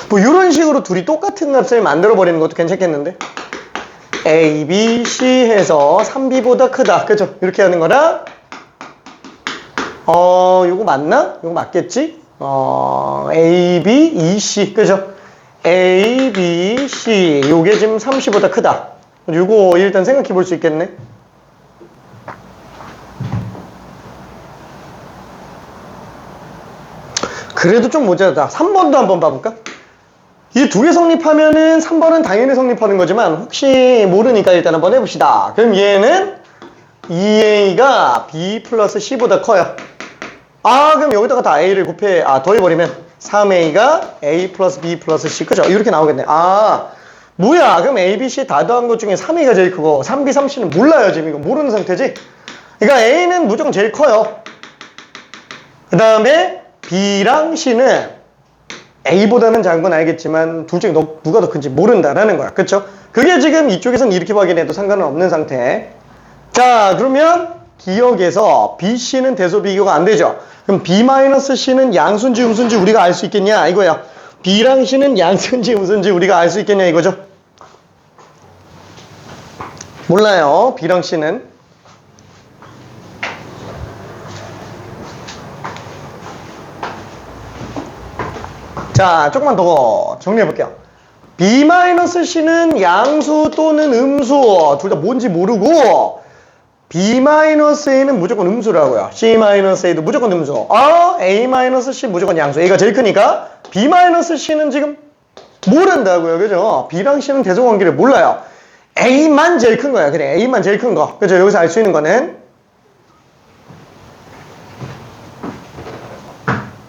뭐 이런 식으로 둘이 똑같은 값을 만들어 버리는 것도 괜찮겠는데? A, B, C 해서 3B보다 크다. 그죠? 이렇게 하는 거랑 요거 맞나? 요거 맞겠지? A, B, E, C. 그죠? A, B, C. 요게 지금 30보다 크다. 요거 일단 생각해 볼 수 있겠네. 그래도 좀 모자라다. 3번도 한번 봐볼까? 이 두 개 성립하면은 3번은 당연히 성립하는 거지만 혹시 모르니까 일단 한번 해봅시다. 그럼 얘는 2A가 B 플러스 C보다 커요. 그럼 여기다가 다 A를 더해버리면 3A가 A 플러스 B 플러스 C. 그죠? 이렇게 나오겠네. 뭐야. 그럼 A, B, C 다 더한 것 중에 3A가 제일 크고 3B, 3C는 몰라요. 지금 이거 모르는 상태지? 그러니까 A는 무조건 제일 커요. 그 다음에 B랑 C는 A보다는 작은 건 알겠지만 둘 중에 누가 더 큰지 모른다라는 거야. 그쵸? 그게 지금 이쪽에서는 이렇게 확인해도 상관은 없는 상태. 자, 그러면 기억에서 BC는 대소 비교가 안 되죠. 그럼 B-C는 양수인지 음수인지 우리가 알 수 있겠냐 이거야. B랑 C는 양수인지 음수인지 우리가 알 수 있겠냐 이거죠. 몰라요. B랑 C는. 자, 조금만 더 정리해 볼게요. B-C는 양수 또는 음수 둘 다 뭔지 모르고 B-A는 무조건 음수라고요. C-A도 무조건 음수. A-C 무조건 양수. A가 제일 크니까 B-C는 지금 모른다고요. 그죠? B랑 C는 대소관계를 몰라요. A만 제일 큰 거야. 그래, A만 제일 큰 거. 그죠? 여기서 알 수 있는 거는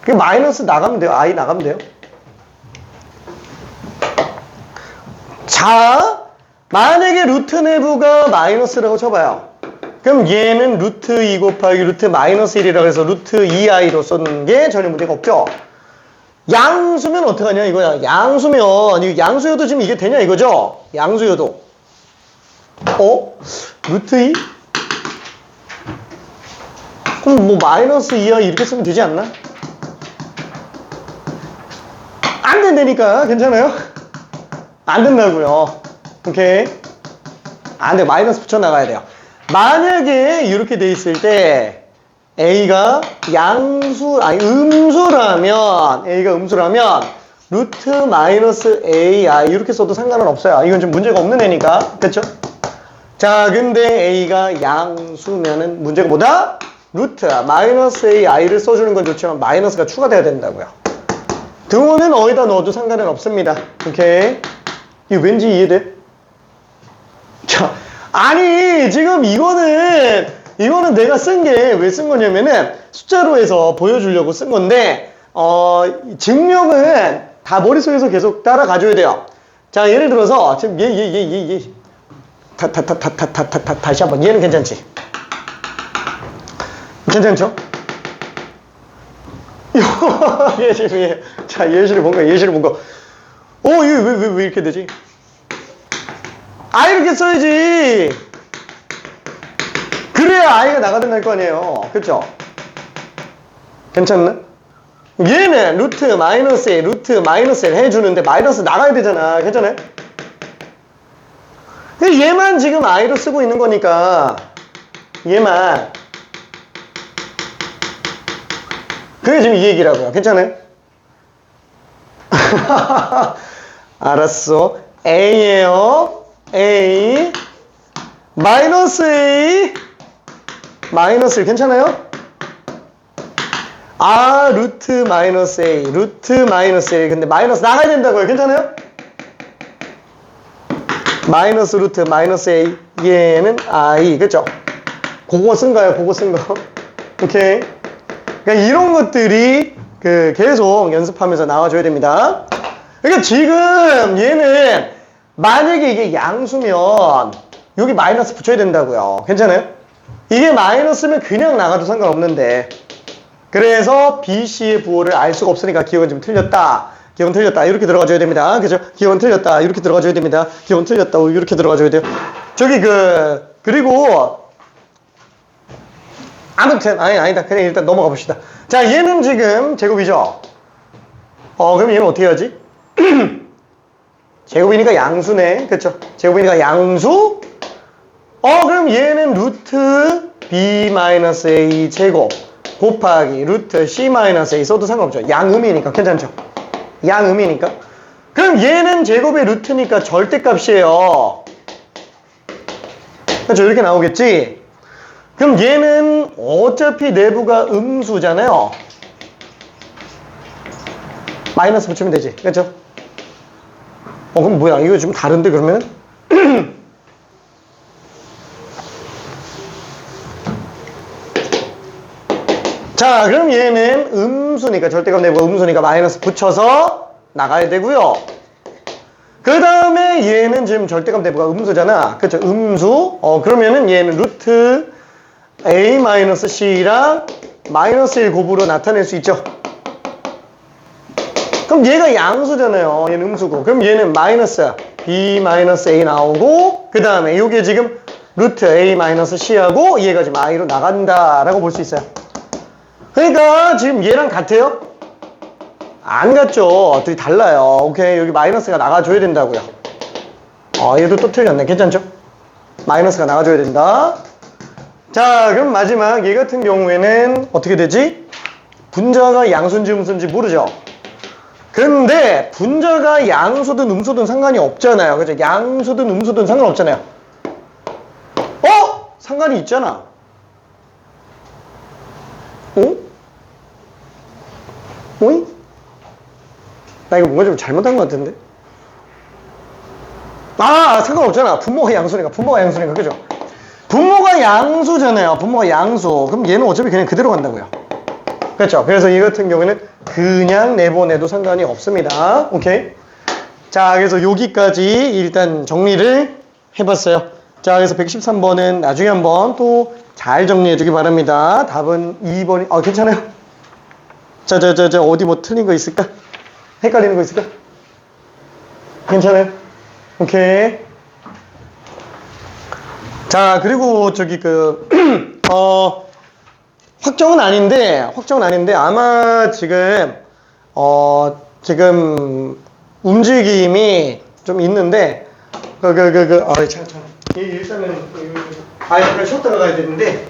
그 마이너스 나가면 돼요. I 나가면 돼요. 자, 만약에 루트 내부가 마이너스라고 쳐봐요. 그럼 얘는 루트 2 곱하기 루트 마이너스 1이라고 해서 루트 2i로 썼는 게 전혀 문제가 없죠. 양수면 어떡하냐 이거야. 양수면 이 양수여도 지금 이게 되냐 이거죠. 양수여도 루트 2? 그럼 뭐 마이너스 2i 이렇게 쓰면 되지 않나? 안 된다니까. 괜찮아요? 안 된다고요. 오케이. 안 돼. 마이너스 붙여 나가야 돼요. 만약에 이렇게 돼 있을 때 A가 음수라면 루트 마이너스 AI 이렇게 써도 상관은 없어요. 이건 좀 문제가 없는 애니까. 그쵸? 자, 근데 A가 양수면은 문제가 뭐다? 루트 마이너스 AI를 써주는 건 좋지만 마이너스가 추가돼야 된다고요. 등호는 어디다 넣어도 상관은 없습니다. 오케이. 이거 왠지 이해돼? 자, 아니 지금 이거는 내가 쓴 게 왜 쓴 거냐면은 숫자로 해서 보여주려고 쓴 건데 증명은 다 머릿속에서 계속 따라가줘야 돼요. 자, 예를 들어서 지금 다시 한번 얘는 괜찮지? 괜찮죠? 자, 예시를 본 거. 이거 왜 이렇게 되지? 이렇게 써야지. 그래야 i가 나가든가 할 거 아니에요. 그쵸? 괜찮나? 얘는 루트 마이너스 L 해주는데 마이너스 나가야 되잖아. 괜찮아요? 얘만 지금 i로 쓰고 있는 거니까 얘만. 그게 지금 이 얘기라고요. 괜찮아요? 알았어. A예요. A 마이너스 A 마이너스 1 괜찮아요? 루트 마이너스 A 루트 마이너스 A 근데 마이너스 나가야 된다고요. 괜찮아요? 마이너스 루트 마이너스 A 얘는 I 그쵸? 그거 쓴 거예요. 오케이. 그러니까 이런 것들이 계속 연습하면서 나와줘야 됩니다. 그러니까 지금 얘는 만약에 이게 양수면 여기 마이너스 붙여야 된다고요. 괜찮아요? 이게 마이너스면 그냥 나가도 상관없는데, 그래서 BC의 부호를 알 수가 없으니까 기억은 좀 틀렸다. 기억은 틀렸다. 이렇게 들어가줘야 됩니다. 그죠? 기억은 틀렸다. 이렇게 들어가줘야 됩니다. 기억은 틀렸다. 이렇게 들어가줘야 돼요. 저기 그리고 아무튼 아니다. 그냥 일단 넘어가 봅시다. 자, 얘는 지금 제곱이죠. 그럼 얘는 어떻게 하지? 제곱이니까 양수네. 그쵸? 제곱이니까 양수. 그럼 얘는 루트 b-a 제곱 곱하기 루트 c-a 써도 상관없죠. 양음이니까 괜찮죠? 양음이니까. 그럼 얘는 제곱의 루트니까 절대값이에요. 그렇죠? 이렇게 나오겠지? 그럼 얘는 어차피 내부가 음수잖아요. 마이너스 붙이면 되지. 그렇죠? 그럼 뭐야? 이거 좀 다른데 그러면? 자, 그럼 얘는 음수니까, 절대값 내부가 음수니까 마이너스 붙여서 나가야 되고요. 그 다음에 얘는 지금 절대값 내부가 음수잖아. 그쵸? 음수. 그러면은 얘는 루트 a-c랑 마이너스 1 곱으로 나타낼 수 있죠. 그럼 얘가 양수잖아요. 얘는 음수고. 그럼 얘는 마이너스 b-a 나오고, 그 다음에 요게 지금 루트 a-c하고 얘가 지금 i로 나간다라고 볼 수 있어요. 그러니까 지금 얘랑 같아요? 안 같죠? 둘이 달라요. 오케이. 여기 마이너스가 나가줘야 된다고요. 얘도 또 틀렸네. 괜찮죠? 마이너스가 나가줘야 된다. 자, 그럼 마지막 얘 같은 경우에는 어떻게 되지? 분자가 양수인지 음수인지 모르죠? 근데 분자가 양수든 음수든 상관이 없잖아요. 그죠? 양수든 음수든 상관없잖아요. 상관이 있잖아. 오잉? 나 이거 뭔가 좀 잘못한 것 같은데? 상관없잖아. 분모가 양수니까. 그죠? 분모가 양수잖아요. 분모가 양수. 그럼 얘는 어차피 그냥 그대로 간다고요. 그렇죠? 그래서 이 같은 경우에는 그냥 내보내도 상관이 없습니다. 오케이? 자, 그래서 여기까지 일단 정리를 해봤어요. 자, 그래서 113번은 나중에 한번 또 잘 정리해 주기 바랍니다. 답은 2번이, 괜찮아요? 자, 어디 뭐 틀린 거 있을까? 헷갈리는 거 있을까? 괜찮아요? 오케이. 자, 그리고 저기 확정은 아닌데 아마 지금 움직임이 좀 있는데, 일단은, 잠깐 쉬었다가 가야 되는데,